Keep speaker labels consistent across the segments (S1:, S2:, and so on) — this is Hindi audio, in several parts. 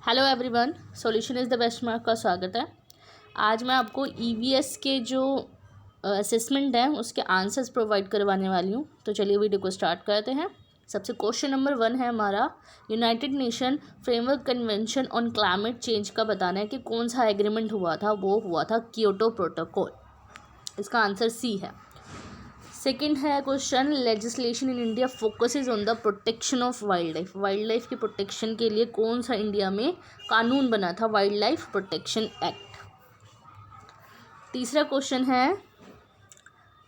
S1: Hello everyone, solution is the best mark का स्वागत है। आज मैं आपको ईवीएस के जो असेसमेंट है उसके आंसर्स प्रोवाइड करवाने वाली हूँ। तो चलिए वीडियो को स्टार्ट करते हैं। सबसे क्वेश्चन नंबर 1 है हमारा, United nation framework convention on climate change का बताना है कि कौन सा एग्रीमेंट हुआ था। वो हुआ था क्योटो प्रोटोकॉल। इसका आंसर सी है। सेकेंड है question, legislation in India focuses on the protection of wild life. Wild life की प्रोटेक्शन के लिए कौन सा इंडिया में कानून बना था? Wild life protection act. तीसरा क्वेश्चन है,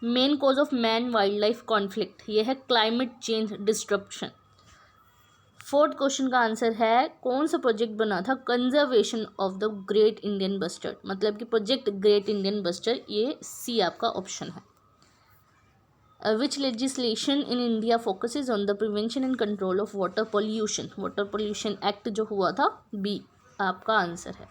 S1: main cause of man wild life conflict. ये है climate change disruption. Fourth question का आंसर है, कौन सा प्रोजेक्ट बना था conservation of the great Indian bustard, मतलब कि प्रोजेक्ट ग्रेट इंडियन बस्टर्ड। ये सी आपका ऑप्शन है। Which legislation in India focuses on the prevention and control of water pollution? Water Pollution Act जो हुआ था, B आपका आंसर है।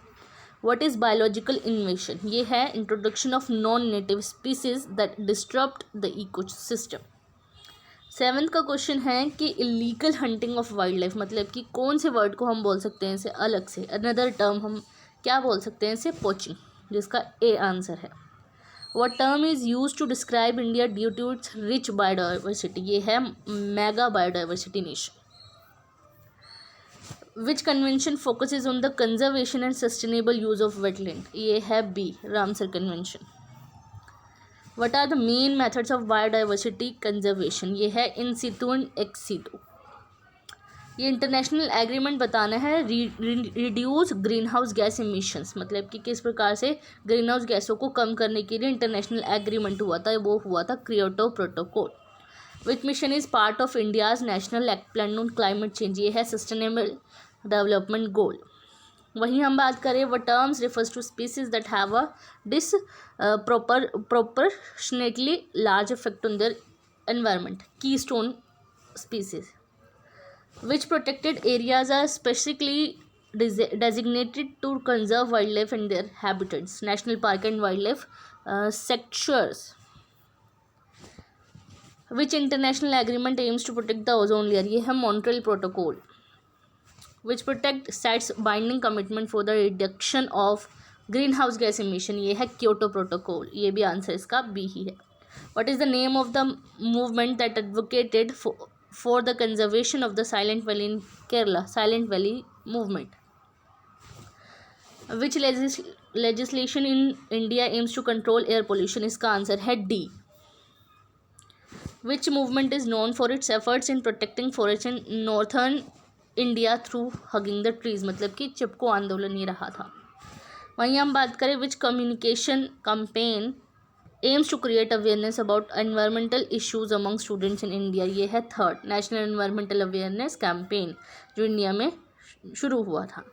S1: What is biological invasion? ये है introduction of non-native species that disrupt the ecosystem. 7th का क्वेश्चन है कि illegal hunting of wildlife, मतलब कि कौन से वर्ड को हम बोल सकते हैं इसे अलग से, अनदर टर्म हम क्या बोल सकते हैं इसे? पोचिंग, जिसका ए आंसर है। What term is used to describe India due to its rich biodiversity? ये है mega biodiversity nation. Which convention focuses on the conservation and sustainable use of wetland? ये है B Ramsar convention. What are the main methods of biodiversity conservation? ये है in situ and ex situ। ये इंटरनेशनल एग्रीमेंट बताना है, reduce green house gas emissions, मतलब कि किस प्रकार से ग्रीन हाउस गैसों को कम करने के लिए इंटरनेशनल एग्रीमेंट हुआ था। वो हुआ था Kyoto protocol. Which mission is part of India's national act plan on climate change? ये है सस्टेनेबल डेवलपमेंट गोल। वहीं हम बात करें, वो terms refers to species that have a proportionately large effect on their environment, keystone species. Which protected areas are specifically designated to conserve wildlife and their habitats? National Park and Wildlife sectors. Which international agreement aims to protect the ozone layer? ये है Montreal Protocol. Which protect sets binding commitment for the reduction of greenhouse gas emission? ये है Kyoto Protocol। ये भी आंसर इसका बी ही है। What is the name of the movement that advocated for the conservation of the Silent Valley in Kerala? Silent Valley movement. Which legislation in India aims to control air pollution? इसका आंसर है D. Which movement is known for its efforts in protecting forests in northern India through hugging the trees? मतलब कि चिपको आंदोलन ये रहा था। वहीं हम बात करें, which communication campaign aims to create awareness about environmental issues among students in India? ये है third national environmental awareness campaign जो इंडिया में शुरू हुआ था।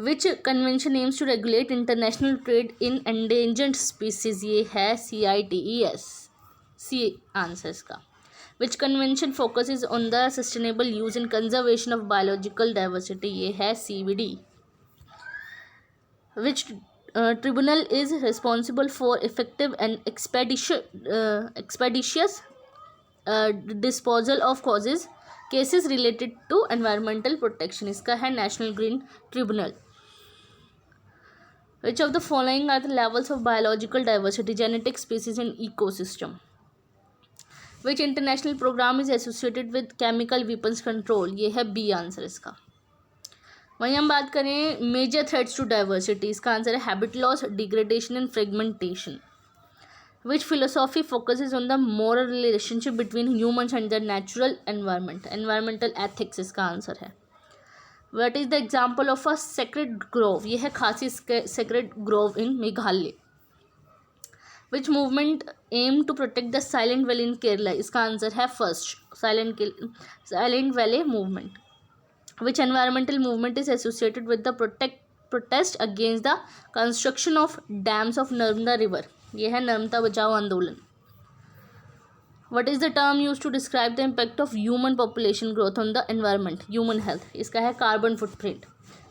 S1: Which convention aims to regulate international trade in endangered species? ये है CITES, सी आंसर का। Which convention focuses on the sustainable use and conservation of biological diversity? ये है CBD। Which tribunal is responsible for effective and expeditious disposal of cases related to environmental protection? इसका है national green tribunal. Which of the following are the levels of biological diversity, genetic species and ecosystem? Which international program is associated with chemical weapons control? ये है बी आंसर इसका। वहीं हम बात करें मेजर थ्रेट्स टू डाइवर्सिटी, इसका आंसर है habitat loss, degradation and fragmentation. Which philosophy focuses on the moral relationship between humans and the natural environment? Environmental ethics इसका आंसर है। What is the example of a sacred grove? ये है Khasi sacred grove in Meghalaya. Which movement aimed to protect the Silent Valley in Kerala? इसका आंसर है first Silent Valley movement. Which environmental movement is associated with the protest against the construction of dams of Narmada River? ये है नर्मदा बचाओ आंदोलन। What is the term used to describe the impact of human population growth on the environment, human health? इसका है कार्बन फुटप्रिंट।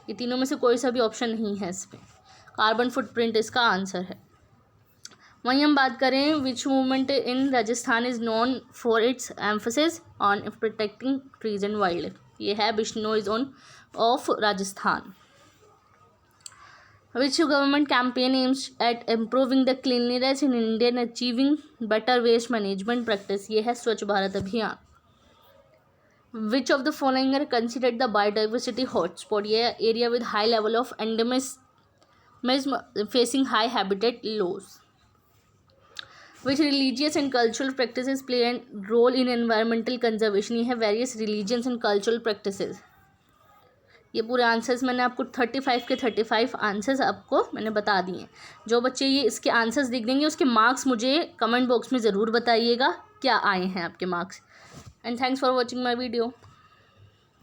S1: ये तीनों में से कोई सा भी ऑप्शन नहीं है इसमें, कार्बन फुटप्रिंट इसका आंसर है। वहीं हम बात करें, विच movement in Rajasthan is known for its emphasis on protecting trees and wild life? ये है Bishnoi zone of Rajasthan. Which government campaign aims at improving the cleanliness in India and achieving better waste management practice? ये है स्वच्छ भारत अभियान। Which of the following are considered the biodiversity hotspot? ये area with high level of endemism facing high habitat loss. Which religious and cultural practices play a role in environmental conservation? ये है various religions and cultural practices। ये पूरे आंसर्स मैंने आपको 35 के 35 आंसर्स आपको मैंने बता दिए। जो बच्चे ये इसके आंसर्स देख देंगे उसके मार्क्स मुझे कमेंट बॉक्स में ज़रूर बताइएगा क्या आए हैं आपके marks. And thanks for watching my video.